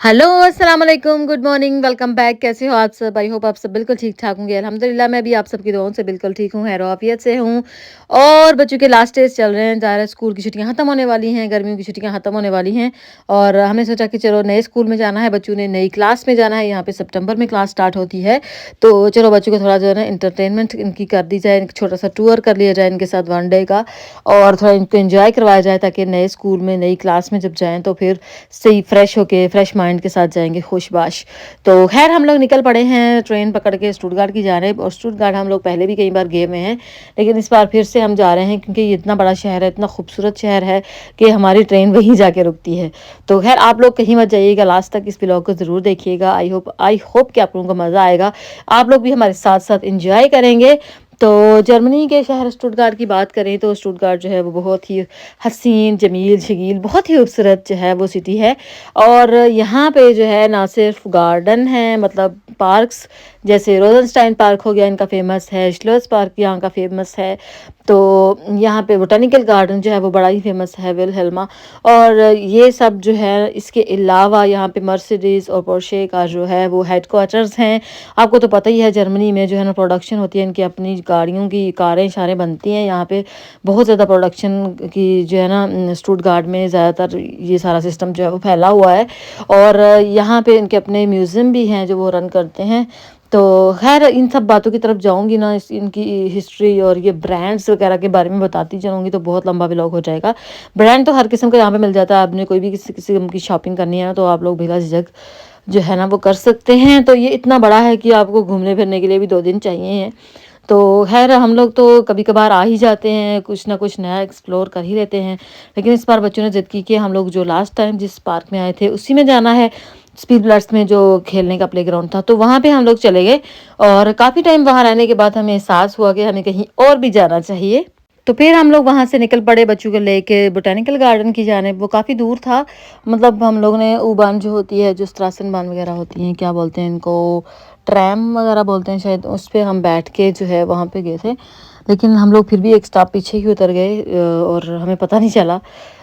Hello अस्सलाम वालेकुम, good morning, welcome back. कैसे हो आप सब? आई होप आप सब बिल्कुल ठीक-ठाक होंगे। अल्हम्दुलिल्लाह मैं भी आप सबकी दुआओं से बिल्कुल ठीक हूँ, खैर-ओ-आफ़ियत से हूँ। और बच्चों के लास्ट डेज़ चल रहे हैं, ज़ाहिर है स्कूल की छुट्टियाँ ख़त्म होने वाली हैं, गर्मियों की छुट्टियाँ ख़त्म होने वाली हैं और हमने सोचा कि चलो नए स्कूल में जाना है, बच्चों ने नई क्लास में जाना है, यहाँ पे सितंबर में क्लास स्टार्ट होती है। तो चलो बच्चों को थोड़ा जो है ना एंटरटेनमेंट इनकी कर दी जाए, एक छोटा-सा टूर कर लिया जाए इनके साथ 1 डे का और थोड़ा इनको एन्जॉय करवाया जाए ताकि नए स्कूल में, नई क्लास में जब जाएँ तो फिर सही फ्रेश होके फ्रेश माइंड के साथ जाएँगे खुशबाश। तो ख़ैर हम लोग निकल पड़े हैं ट्रेन पकड़ के स्टुटगार्ट की जानिब और स्टुटगार्ट हम लोग पहले भी कई बार गए हुए हैं, लेकिन इस बार फिर से हम जा रहे हैं क्योंकि ये इतना बड़ा शहर है, इतना खूबसूरत शहर है कि हमारी ट्रेन वहीं जाके रुकती है। तो ख़ैर आप लोग कहीं मत जाइएगा, लास्ट तक इस व्लॉग को ज़रूर देखिएगा। आई होप कि आप लोगों को मज़ा आएगा। आप लोग भी हमारे साथ-साथ एन्जॉय करेंगे। तो जर्मनी के शहर स्टुटगार्ट की बात करें तो स्टुटगार्ट जो है वो बहुत ही हसीन, जमील, शगील बहुत ही खूबसूरत जो है वो सिटी है। और यहाँ पे जो है ना सिर्फ गार्डन है मतलब पार्क्स जैसे रोज़नस्टाइन पार्क हो गया इनका फ़ेमस है, श्लोस पार्क यहाँ का फ़ेमस है। तो यहाँ पे बोटेनिकल गार्डन जो है वो बड़ा ही फ़ेमस है विल्हेल्मा। और ये सब जो है इसके अलावा यहाँ पे मर्सिडीज़ और पोर्शे का जो है वो हेडक्वार्टर्स हैं। आपको तो पता ही है जर्मनी में जो है ना प्रोडक्शन होती है, इनकी अपनी गाड़ियों की कारें-शारें बनती हैं यहाँ पे। बहुत ज़्यादा प्रोडक्शन की जो है ना स्टुटगार्ट में ज़्यादातर ये सारा सिस्टम जो है वो फैला हुआ है। और यहाँ पे इनके अपने म्यूज़ियम भी हैं जो वो रन करते हैं। तो ख़ैर इन सब बातों की तरफ जाऊँगी ना इस इनकी हिस्ट्री और ये ब्रांड्स वग़ैरह के बारे में बताती चलूँगी तो बहुत लंबा व्लॉग हो जाएगा। ब्रांड तो हर किस्म का यहाँ पे मिल जाता है, आपने कोई भी किसी किस्म की शॉपिंग करनी है ना तो आप लोग बिला झिझक जो है ना वो कर सकते हैं। तो ये इतना बड़ा है कि आपको घूमने-फिरने के लिए भी 2 दिन चाहिए हैं। तो ख़ैर हम लोग तो कभी-कभार आ ही जाते हैं, कुछ ना कुछ नया एक्सप्लोर कर ही लेते हैं। लेकिन इस बार बच्चों ने ज़िद की कि हम लोग जो लास्ट टाइम जिस पार्क में आए थे उसी में जाना है। स्पीड ब्लट्स में जो खेलने का प्लेग्राउंड था, तो वहाँ पे हम लोग चले गए और काफ़ी टाइम वहाँ रहने के बाद हमें एहसास हुआ कि हमें कहीं और भी जाना चाहिए। तो फिर हम लोग वहाँ से निकल पड़े बच्चों को लेके बोटेनिकल गार्डन की जानिब। वो काफ़ी दूर था, मतलब हम लोग ने U-Bahn जो होती है, जो स्ट्रासन वगैरह होती हैं, क्या बोलते हैं इनको, ट्रैम वगैरह बोलते हैं शायद, उस पे हम बैठ के जो है वहाँ पे गए थे। लेकिन हम लोग फिर भी एक स्टॉप पीछे ही उतर गए और हमें पता नहीं चला।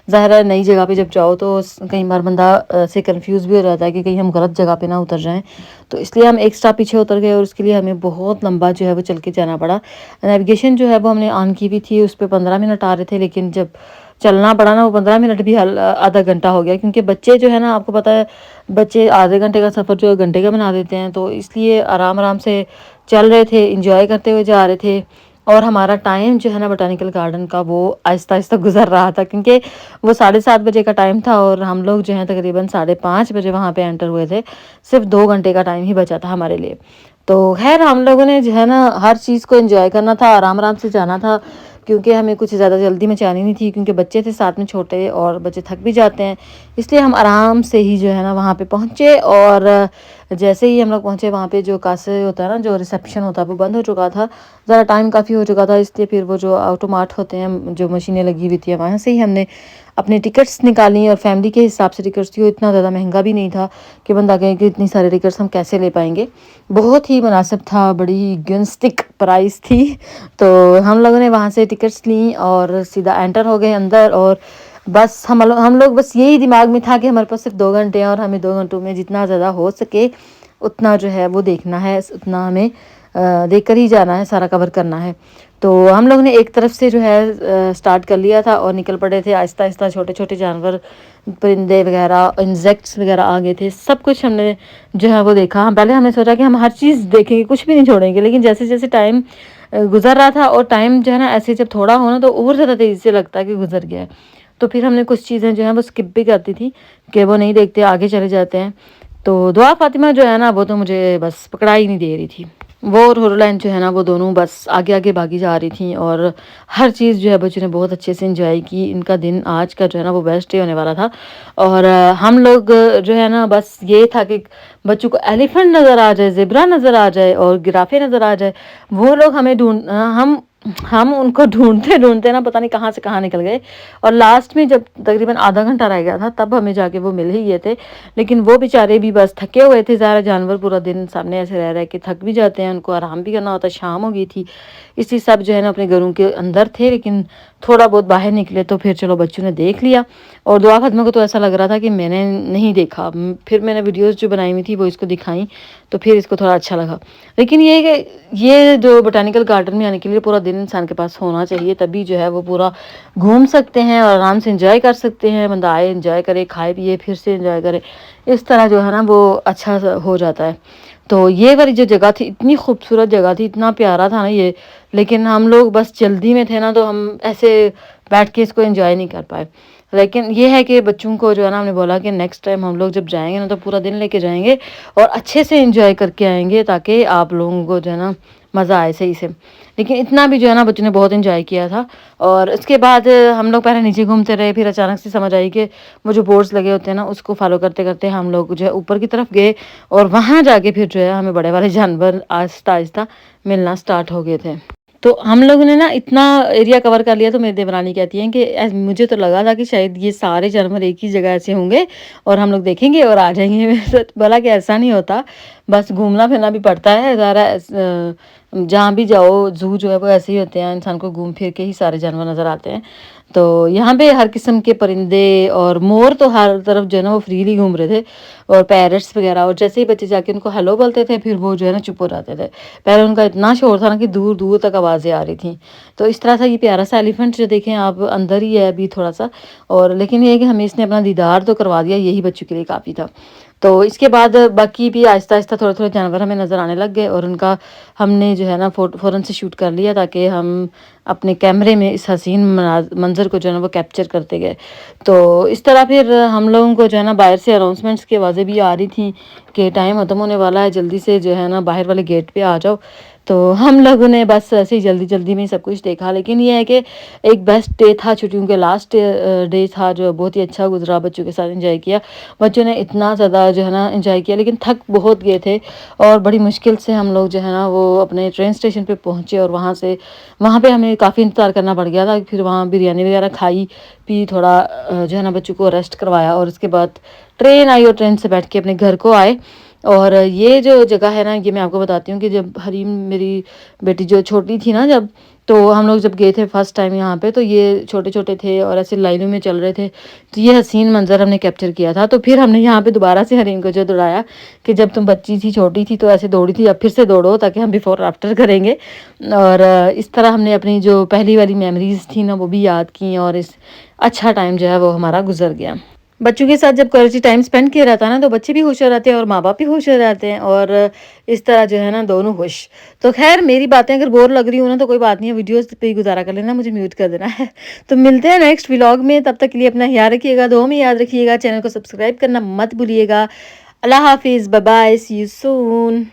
ज़ाहिर है नई जगह पे जब जाओ तो कई बार बंदा से कन्फ्यूज़ भी हो जाता है कि कहीं हम गलत जगह पे ना उतर जाएँ। तो इसलिए हम एक स्टॉप पीछे उतर गए और उसके लिए हमें बहुत लंबा जो है वो चल के जाना पड़ा। नेविगेशन जो है वो हमने ऑन की भी थी, उस पे 15 मिनट आ रहे थे, लेकिन जब चलना पड़ा ना वो 15 मिनट भी आधा घंटा हो गया क्योंकि बच्चे जो है ना आपको पता है बच्चे आधे घंटे का सफ़र जो है घंटे का बना देते हैं। तो इसलिए आराम-आराम से चल रहे थे, एन्जॉय करते हुए जा रहे थे। और हमारा टाइम जो है ना बोटेनिकल गार्डन का वो आहिस्ता-आहिस्ता गुज़र रहा था क्योंकि वो 7:30 बजे का टाइम था और हम लोग जो हैं तकरीबन 5:30 बजे वहाँ पे एंटर हुए थे। सिर्फ़ 2 घंटे का टाइम ही बचा था हमारे लिए। तो ख़ैर हम लोगों ने जो है ना हर चीज़ को एन्जॉय करना था, आराम-आराम से जाना था क्योंकि हमें कुछ ज़्यादा जल्दी मचानी नहीं थी क्योंकि बच्चे थे साथ में छोटे और बच्चे थक भी जाते हैं। इसलिए हम आराम से ही जो है ना वहाँ पे पहुँचे और जैसे ही हम लोग पहुँचे वहाँ पे जो कासे होता है ना, जो रिसेप्शन होता है वो बंद हो चुका था। ज़रा टाइम काफ़ी हो चुका था, इसलिए फिर वो जो ऑटोमाट होते हैं, जो मशीनें लगी हुई थी, वहाँ से ही हमने अपनी टिकट्स निकाली और फैमिली के हिसाब से टिकट्स थी। वो इतना ज़्यादा महंगा भी नहीं था कि बंदा कहे कि इतनी सारी टिकट्स हम कैसे ले पाएँगे। बहुत ही मुनासिब था, बड़ी गुंस्तिक प्राइस थी। तो हम लोगों ने वहाँ से टिकट्स ली और सीधा एंटर हो गए अंदर और बस हम लोग बस यही दिमाग में था कि हमारे पास सिर्फ 2 घंटे हैं और हमें 2 घंटों में जितना ज़्यादा हो सके उतना जो है वो देखना है, उतना हमें देख कर ही जाना है, सारा कवर करना है। तो हम लोग ने एक तरफ से जो है स्टार्ट कर लिया था और निकल पड़े थे आहिस्ता-आहिस्ता। छोटे-छोटे जानवर, परिंदे वगैरह, इंसेक्ट्स वगैरह आ गए थे, सब कुछ हमने जो है वो देखा। हम पहले हमने सोचा कि हम हर चीज़ देखेंगे, कुछ भी नहीं छोड़ेंगे, लेकिन जैसे-जैसे टाइम गुज़र रहा था और टाइम जो है ना ऐसे जब थोड़ा हो ना तो और ज़्यादा तेज़ी से लगता है कि गुज़र गया है। तो फिर हमने कुछ चीज़ें जो हैं वो स्किप भी कर दी थी कि वो नहीं देखते, आगे चले जाते हैं। तो दुआ फ़ातिमा जो है ना वो तो मुझे बस पकड़ा ही नहीं दे रही थी। वो और हुरलैन जो है ना वो दोनों बस आगे-आगे भागी जा रही थीं और हर चीज़ जो है बच्चों ने बहुत अच्छे से एन्जॉय की। इनका दिन आज का जो है ना वो बेस्ट डे होने वाला था। और हम लोग जो है ना बस ये था कि बच्चों को एलिफेंट नज़र आ जाए, ज़ेब्रा नज़र आ जाए और गिराफ़े नज़र आ जाए, वो लोग हमें हम हम उनको ढूँढते-ढूँढते ना पता नहीं कहाँ से कहाँ निकल गए और लास्ट में जब तकरीबन आधा घंटा रह गया था तब हमें जाके वो मिल ही गए थे। लेकिन वो बेचारे भी बस थके हुए थे, ज़ाहिर है जानवर पूरा दिन सामने ऐसे रह के थक भी जाते हैं, उनको आराम भी करना होता है, शाम हो गई थी। इसलिए सब जो है ना अपने घरों के अंदर थे, लेकिन थोड़ा बहुत बाहर निकले तो फिर चलो बच्चों ने देख लिया। और दुआ ख़त्म को तो ऐसा लग रहा था कि मैंने नहीं देखा। फिर मैंने वीडियोज़ जो बनाई हुई थी वो इसको दिखाई, तो फिर इसको थोड़ा अच्छा लगा। लेकिन ये है कि ये जो बॉटेनिकल गार्डन में आने के लिए पूरा दिन इंसान के पास होना चाहिए, तभी जो है वो पूरा घूम सकते हैं और आराम से एंजॉय कर सकते हैं। बंदा आए, एंजॉय करे, खाए पिए, फिर से एंजॉय करे। इस तरह जो है ना वो अच्छा हो जाता है। तो ये वाली जो जगह थी इतनी खूबसूरत जगह थी, इतना प्यारा था ना ये, लेकिन हम लोग बस जल्दी में थे ना, तो हम ऐसे बैठ के इसको एंजॉय नहीं कर पाए। लेकिन ये है कि बच्चों को जो है ना हमने बोला कि नेक्स्ट टाइम हम लोग जब जाएंगे ना तो पूरा दिन लेके जाएंगे और अच्छे से एंजॉय करके आएंगे, ताकि आप लोगों को जो है ना मज़ा आए सही से। लेकिन इतना भी जो है ना बच्चों ने बहुत एंजॉय किया था। और उसके बाद हम लोग पहले नीचे घूमते रहे, फिर अचानक से समझ आई कि वो जो बोर्ड्स लगे होते हैं ना उसको फॉलो करते करते हम लोग जो है ऊपर की तरफ गए, और वहाँ जाके फिर जो है हमें बड़े वाले जानवर आहिस्ता आहिस्ता मिलना स्टार्ट हो गए थे। तो हम लोगों ने ना इतना एरिया कवर कर लिया, तो मेरी देवरानी कहती हैं कि मुझे तो लगा था कि शायद ये सारे जानवर एक ही जगह ऐसे होंगे और हम लोग देखेंगे और आ जाएंगे। मैंने तो बोला कि ऐसा नहीं होता, बस घूमना फिरना भी पड़ता है ज़रा। जहाँ भी जाओ ज़ू जो है वो ऐसे ही होते हैं, इंसान को घूम फिर के ही सारे जानवर नज़र आते हैं। तो यहाँ पे हर किस्म के परिंदे और मोर तो हर तरफ जो है ना वो फ्रीली घूम रहे थे, और पैरट्स वगैरह। और जैसे ही बच्चे जाके उनको हेलो बोलते थे फिर वो जो है ना चुप हो जाते थे। पहले उनका इतना शोर था ना कि दूर दूर तक आवाज़ें आ रही थी। तो इस तरह से ये प्यारा सा एलिफेंट जो देखें आप अंदर ही है अभी थोड़ा सा, और लेकिन ये है कि हमें इसने अपना दीदार तो करवा दिया, यही बच्चों के लिए काफ़ी था। तो इसके बाद बाकी भी आहिस्ता आहिस्ता थोड़े थोड़े जानवर हमें नज़र आने लग गए, और उनका हमने जो है ना फ़ौरन से शूट कर लिया, ताकि हम अपने कैमरे में इस हसीन मंज़र को जो है ना वो कैप्चर करते गए। तो इस तरह फिर हम लोगों को जो है ना बाहर से अनाउंसमेंट्स की आवाज़ें भी आ रही थी कि टाइम ख़त्म होने वाला है, जल्दी से जो है ना बाहर वाले गेट पे आ जाओ। तो हम लोगों ने बस ऐसे ही जल्दी जल्दी में सब कुछ देखा। लेकिन ये है कि एक बेस्ट डे था, छुट्टियों के लास्ट डे था, जो बहुत ही अच्छा गुजरा, बच्चों के साथ एंजॉय किया। बच्चों ने इतना ज़्यादा जो है ना एंजॉय किया, लेकिन थक बहुत गए थे, और बड़ी मुश्किल से हम लोग जो है ना वो अपने ट्रेन स्टेशन पे पहुँचे, और वहाँ पे हमें काफ़ी इंतज़ार करना पड़ गया था। फिर वहाँ बिरयानी वगैरह खाई पी, थोड़ा जो है ना बच्चों को रेस्ट करवाया, और उसके बाद ट्रेन आई और ट्रेन से बैठ के अपने घर को आए। और ये जो जगह है ना, ये मैं आपको बताती हूँ कि जब हरीम मेरी बेटी जो छोटी थी ना, जब तो हम लोग जब गए थे फर्स्ट टाइम यहाँ पे, तो ये छोटे छोटे थे और ऐसे लाइनों में चल रहे थे। तो ये हसीन मंज़र हमने कैप्चर किया था। तो फिर हमने यहाँ पे दोबारा से हरीम को जो दौड़ाया कि जब तुम बच्ची थी, छोटी थी, तो ऐसे दौड़ी थी, अब फिर से दौड़ो, ताकि हम बिफोर आफ्टर करेंगे। और इस तरह हमने अपनी जो पहली वाली मेमोरीज़ थी ना वो भी याद की, और इस अच्छा टाइम जो है वो हमारा गुजर गया। बच्चों के साथ जब क्वालिटी टाइम स्पेंड किया रहता है ना, तो बच्चे भी खुश हो जाते हैं और माँ बाप भी खुश हो जाते हैं, और इस तरह जो है ना दोनों खुश। तो खैर मेरी बातें अगर बोर लग रही हो ना तो कोई बात नहीं है, वीडियोस पे ही गुजारा कर लेना, मुझे म्यूट कर देना है। तो मिलते हैं नेक्स्ट व्लॉग में, तब तक के लिए अपना ख्याल रखिएगा, दुआ में याद रखिएगा, चैनल को सब्सक्राइब करना मत भूलिएगा। अल्लाह हाफिज़, bye bye, see you soon.